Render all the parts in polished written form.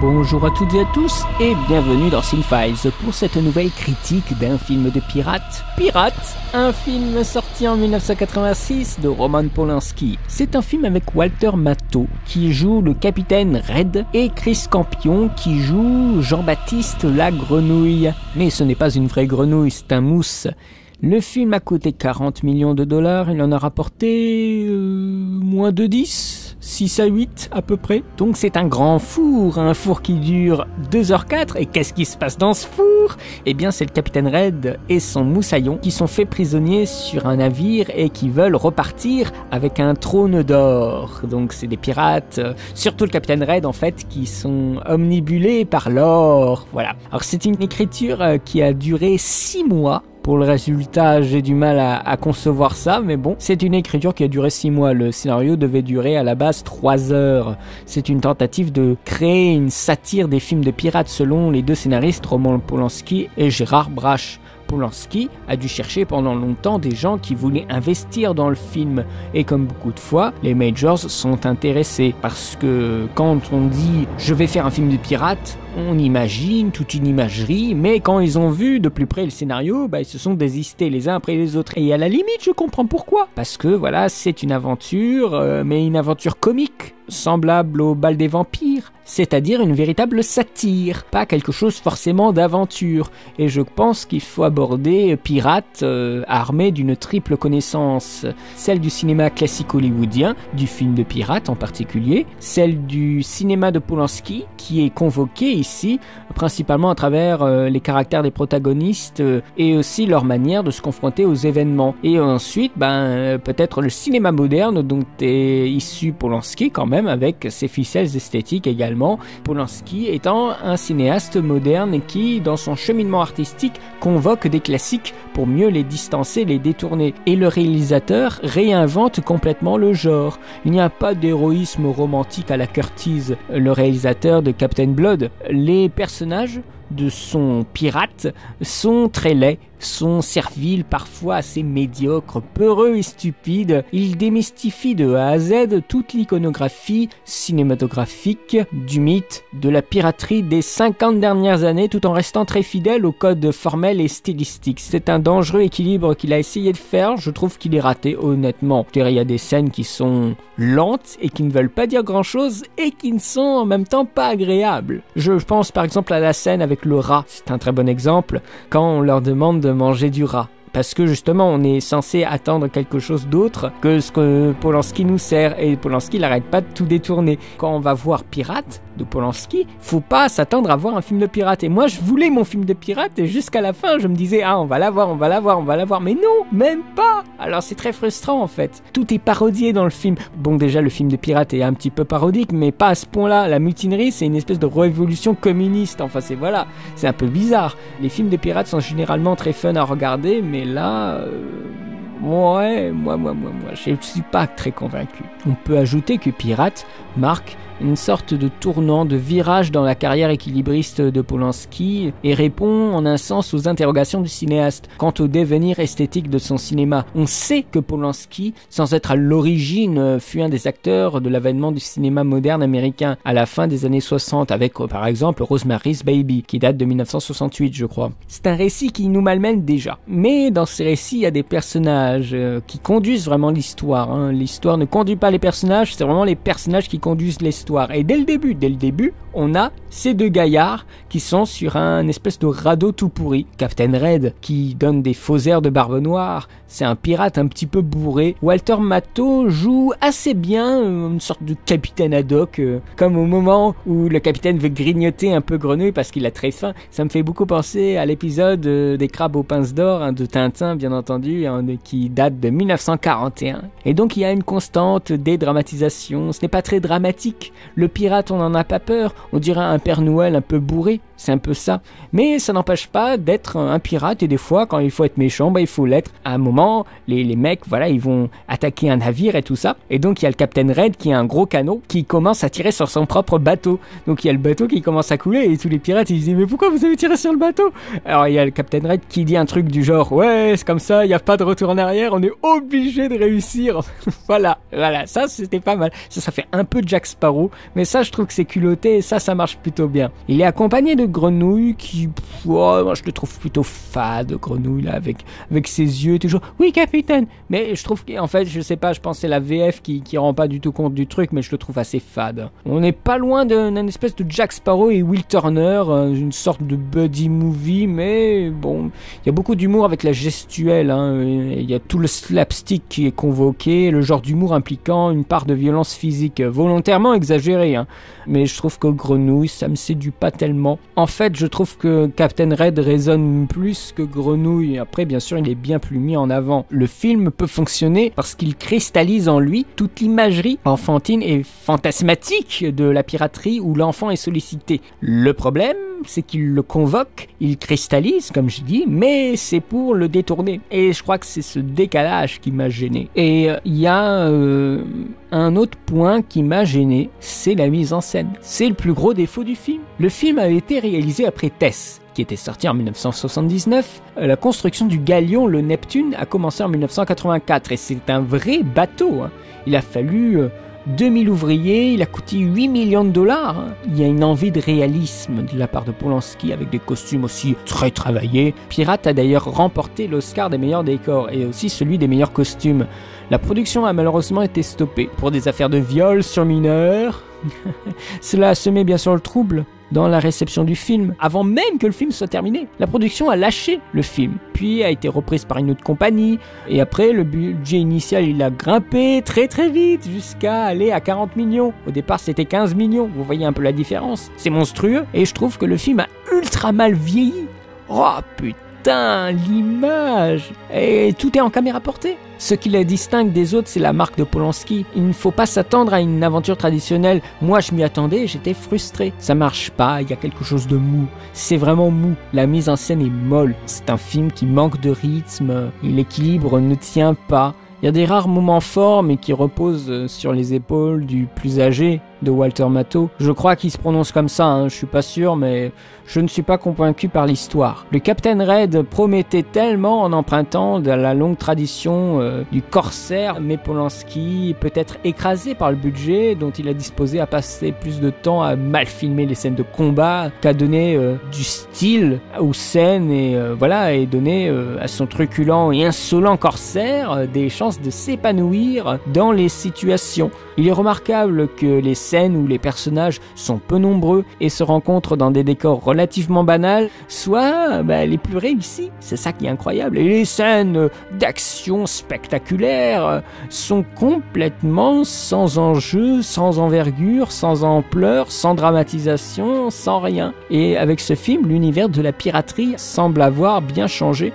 Bonjour à toutes et à tous et bienvenue dans Cinefiles pour cette nouvelle critique d'un film de pirate. Pirate, un film sorti en 1986 de Roman Polanski. C'est un film avec Walter Matthau qui joue le capitaine Red et Chris Campion qui joue Jean-Baptiste la grenouille. Mais ce n'est pas une vraie grenouille, c'est un mousse. Le film a coûté 40 millions de dollars, il en a rapporté moins de 10, 6 à 8 à peu près. Donc c'est un grand four, un four qui dure 2h04. Et qu'est-ce qui se passe dans ce four? Eh bien c'est le capitaine Red et son moussaillon qui sont faits prisonniers sur un navire et qui veulent repartir avec un trône d'or. Donc c'est des pirates, surtout le capitaine Red en fait, qui sont omnibulés par l'or. Voilà. Alors c'est une écriture qui a duré 6 mois. Pour le résultat, j'ai du mal à concevoir ça, mais bon, c'est une écriture qui a duré 6 mois. Le scénario devait durer à la base 3 heures. C'est une tentative de créer une satire des films de pirates selon les deux scénaristes, Roman Polanski et Gérard Brache. Polanski a dû chercher pendant longtemps des gens qui voulaient investir dans le film. Et comme beaucoup de fois, les majors sont intéressés. Parce que quand on dit « je vais faire un film de pirates », on imagine toute une imagerie, mais quand ils ont vu de plus près le scénario, ils se sont désistés les uns après les autres. Et à la limite, je comprends pourquoi. Parce que voilà, c'est une aventure, mais une aventure comique, semblable au bal des vampires, c'est-à-dire une véritable satire, pas quelque chose forcément d'aventure. Et je pense qu'il faut aborder Pirates armé d'une triple connaissance, celle du cinéma classique hollywoodien, du film de pirates en particulier, celle du cinéma de Polanski, qui est convoqué ici, principalement à travers les caractères des protagonistes et aussi leur manière de se confronter aux événements. Et ensuite, peut-être le cinéma moderne dont est issu Polanski quand même, avec ses ficelles esthétiques également. Polanski étant un cinéaste moderne qui, dans son cheminement artistique, convoque des classiques pour mieux les distancer, les détourner. Et le réalisateur réinvente complètement le genre. Il n'y a pas d'héroïsme romantique à la Curtiz, le réalisateur de Captain Blood. Les personnages de son pirate sont très laids, sont serviles, parfois assez médiocres, peureux et stupides. Il démystifie de A à Z toute l'iconographie cinématographique du mythe de la piraterie des 50 dernières années, tout en restant très fidèle au code formel et stylistique. C'est un dangereux équilibre qu'il a essayé de faire, je trouve qu'il est raté honnêtement. Il y a des scènes qui sont lentes et qui ne veulent pas dire grand chose et qui ne sont en même temps pas agréables. Je pense par exemple à la scène avec le rat, c'est un très bon exemple, quand on leur demande de manger du rat. Parce que justement, on est censé attendre quelque chose d'autre que ce que Polanski nous sert. Et Polanski n'arrête pas de tout détourner. Quand on va voir Pirate de Polanski, faut pas s'attendre à voir un film de pirate. Et moi, je voulais mon film de pirate et jusqu'à la fin, je me disais « Ah, on va l'avoir, on va l'avoir, on va l'avoir. » Mais non, même pas. Alors c'est très frustrant en fait. Tout est parodié dans le film. Bon, déjà, le film de pirate est un petit peu parodique, mais pas à ce point-là. La mutinerie, c'est une espèce de révolution communiste. Enfin, c'est un peu bizarre. Les films de pirates sont généralement très fun à regarder, mais là, moi, je suis pas très convaincu. On peut ajouter que Pirate marque une sorte de tournant, de virage dans la carrière équilibriste de Polanski et répond en un sens aux interrogations du cinéaste quant au devenir esthétique de son cinéma. On sait que Polanski, sans être à l'origine, fut un des acteurs de l'avènement du cinéma moderne américain à la fin des années 60 avec par exemple Rosemary's Baby qui date de 1968 je crois. C'est un récit qui nous malmène déjà. Mais dans ces récits il y a des personnages qui conduisent vraiment l'histoire. L'histoire ne conduit pas les personnages, c'est vraiment les personnages qui conduisent l'histoire. Et dès le début, on a ces deux gaillards qui sont sur un espèce de radeau tout pourri. Captain Red qui donne des faux airs de barbe noire, c'est un pirate un petit peu bourré. Walter Matthau joue assez bien une sorte de capitaine ad hoc, comme au moment où le capitaine veut grignoter un peu Grenouille parce qu'il a très faim. Ça me fait beaucoup penser à l'épisode des crabes aux pinces d'or de Tintin bien entendu, qui date de 1941. Et donc il y a une constante dédramatisation, ce n'est pas très dramatique. Le pirate on n'en a pas peur, on dirait un Père Noël un peu bourré. c'est un peu ça. Mais ça n'empêche pas d'être un pirate, et des fois, quand il faut être méchant, il faut l'être. À un moment, les mecs, voilà, ils vont attaquer un navire et tout ça, et donc il y a le Captain Red qui a un gros canot qui commence à tirer sur son propre bateau. Donc il y a le bateau qui commence à couler, et tous les pirates, ils disent, mais pourquoi vous avez tiré sur le bateau? Alors il y a le Captain Red qui dit un truc du genre, ouais, c'est comme ça, il n'y a pas de retour en arrière, on est obligé de réussir. voilà, ça c'était pas mal. Ça fait un peu Jack Sparrow, mais ça je trouve que c'est culotté, et ça marche plutôt bien. Il est accompagné de Grenouille qui, moi je le trouve plutôt fade, Grenouille là, avec ses yeux toujours, oui capitaine, mais je trouve qu'en fait, je sais pas, je pense que c'est la VF qui rend pas du tout compte du truc, mais je le trouve assez fade. On n'est pas loin d'un espèce de Jack Sparrow et Will Turner, une sorte de buddy movie, mais bon, il y a beaucoup d'humour avec la gestuelle, il y a tout le slapstick qui est convoqué, le genre d'humour impliquant une part de violence physique volontairement exagérée, mais je trouve que Grenouille, ça me séduit pas tellement. En fait, je trouve que Captain Red résonne plus que Grenouille. Après, bien sûr, il est bien plus mis en avant. Le film peut fonctionner parce qu'il cristallise en lui toute l'imagerie enfantine et fantasmatique de la piraterie où l'enfant est sollicité. Le problème, c'est qu'il le convoque, il cristallise, comme je dis, mais c'est pour le détourner. Et je crois que c'est ce décalage qui m'a gêné. Et il y a un autre point qui m'a gêné, c'est la mise en scène. C'est le plus gros défaut du film. Le film a été réalisé après Tess, qui était sorti en 1979. La construction du galion, le Neptune, a commencé en 1984, et c'est un vrai bateau. Il a fallu 2000 ouvriers, il a coûté 8 millions de dollars. Il y a une envie de réalisme de la part de Polanski avec des costumes aussi très travaillés. Pirate a d'ailleurs remporté l'Oscar des meilleurs décors et aussi celui des meilleurs costumes. La production a malheureusement été stoppée pour des affaires de viol sur mineurs. Cela a semé bien sûr le trouble dans la réception du film, avant même que le film soit terminé. La production a lâché le film, puis a été reprise par une autre compagnie, et après le budget initial il a grimpé très très vite jusqu'à aller à 40 millions. Au départ c'était 15 millions, vous voyez un peu la différence. C'est monstrueux, et je trouve que le film a ultra mal vieilli. Oh putain, l'image, et tout est en caméra portée. Ce qui la distingue des autres, c'est la marque de Polanski. Il ne faut pas s'attendre à une aventure traditionnelle. Moi, je m'y attendais, j'étais frustré. Ça marche pas, il y a quelque chose de mou. C'est vraiment mou. La mise en scène est molle. C'est un film qui manque de rythme. L'équilibre ne tient pas. Il y a des rares moments forts, mais qui reposent sur les épaules du plus âgé de Walter Matthau. Je crois qu'il se prononce comme ça, je suis pas sûr, mais je ne suis pas convaincu par l'histoire. Le Captain Red promettait tellement en empruntant de la longue tradition du corsaire, mais Polanski, peut-être écrasé par le budget dont il a disposé, à passer plus de temps à mal filmer les scènes de combat qu'à donner du style aux scènes et donner à son truculent et insolent corsaire des chances de s'épanouir dans les situations. Il est remarquable que les scènes où les personnages sont peu nombreux et se rencontrent dans des décors relativement banals soient les plus réussis. C'est ça qui est incroyable. Et les scènes d'action spectaculaires sont complètement sans enjeu, sans envergure, sans ampleur, sans dramatisation, sans rien. Et avec ce film, l'univers de la piraterie semble avoir bien changé.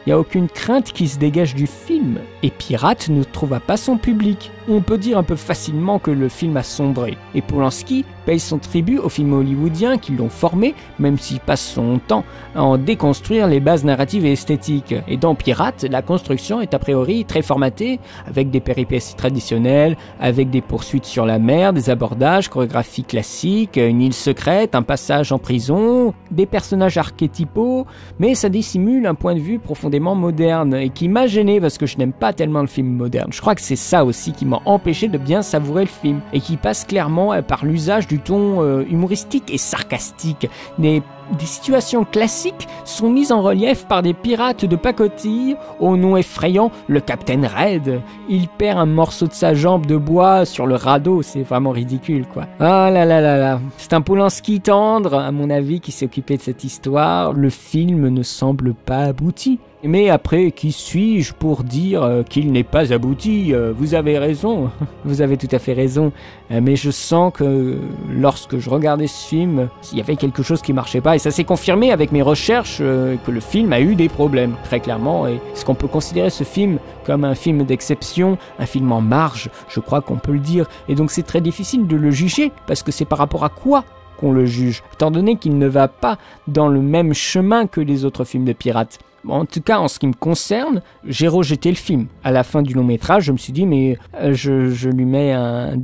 Il n'y a aucune crainte qui se dégage du film, et Pirate ne trouva pas son public. On peut dire un peu facilement que le film a sombré, et Polanski paye son tribut aux films hollywoodiens qui l'ont formé, même s'il passe son temps à en déconstruire les bases narratives et esthétiques. Et dans Pirate, la construction est a priori très formatée, avec des péripéties traditionnelles, avec des poursuites sur la mer, des abordages, chorégraphies classiques, une île secrète, un passage en prison, des personnages archétypaux, mais ça dissimule un point de vue profondément moderne, et qui m'a gêné parce que je n'aime pas tellement le film moderne. Je crois que c'est ça aussi qui m'a empêché de bien savourer le film, et qui passe clairement par l'usage du ton humoristique et sarcastique. Des situations classiques sont mises en relief par des pirates de pacotille au nom effrayant, le Captain Red. Il perd un morceau de sa jambe de bois sur le radeau, c'est vraiment ridicule quoi. Ah là là là là, c'est un Polanski tendre à mon avis qui s'est occupé de cette histoire. Le film ne semble pas abouti. Mais après, qui suis-je pour dire qu'il n'est pas abouti? Vous avez raison, vous avez tout à fait raison. Mais je sens que lorsque je regardais ce film, il y avait quelque chose qui marchait pas. Et ça s'est confirmé avec mes recherches que le film a eu des problèmes, très clairement. Et est-ce qu'on peut considérer ce film comme un film d'exception, un film en marge? Je crois qu'on peut le dire. Et donc c'est très difficile de le juger, parce que c'est par rapport à quoi qu'on le juge, étant donné qu'il ne va pas dans le même chemin que les autres films de pirates. Bon, en tout cas, en ce qui me concerne, j'ai rejeté le film. À la fin du long métrage, je me suis dit, mais je lui mets un...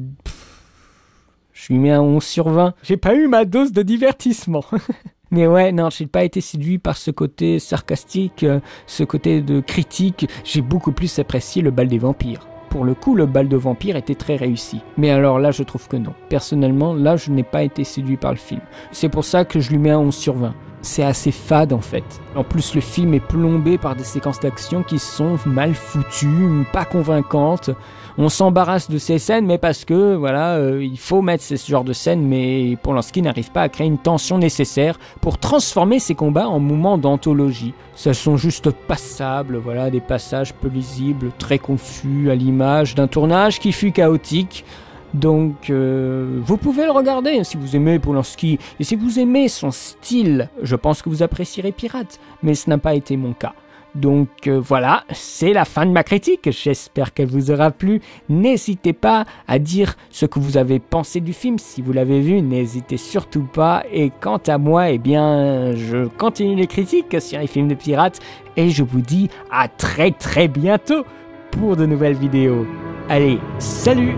Je lui mets un 11 sur 20. J'ai pas eu ma dose de divertissement. Mais ouais, non, j'ai pas été séduit par ce côté sarcastique, ce côté de critique. J'ai beaucoup plus apprécié le bal des vampires. Pour le coup, le bal de vampires était très réussi. Mais alors là, je trouve que non. Personnellement, là, je n'ai pas été séduit par le film. C'est pour ça que je lui mets un 11 sur 20. C'est assez fade en fait. En plus, le film est plombé par des séquences d'action qui sont mal foutues, pas convaincantes. On s'embarrasse de ces scènes, mais parce que, voilà, il faut mettre ce genre de scènes, mais Polanski n'arrive pas à créer une tension nécessaire pour transformer ces combats en moments d'anthologie. Ça sont juste passables, voilà, des passages peu lisibles, très confus, à l'image d'un tournage qui fut chaotique. Donc, vous pouvez le regarder si vous aimez Polanski, et si vous aimez son style, je pense que vous apprécierez Pirate, mais ce n'a pas été mon cas. Donc voilà, c'est la fin de ma critique, j'espère qu'elle vous aura plu. N'hésitez pas à dire ce que vous avez pensé du film, si vous l'avez vu, n'hésitez surtout pas. Et quant à moi, eh bien, je continue les critiques sur les films de pirates, et je vous dis à très bientôt pour de nouvelles vidéos. Allez, salut!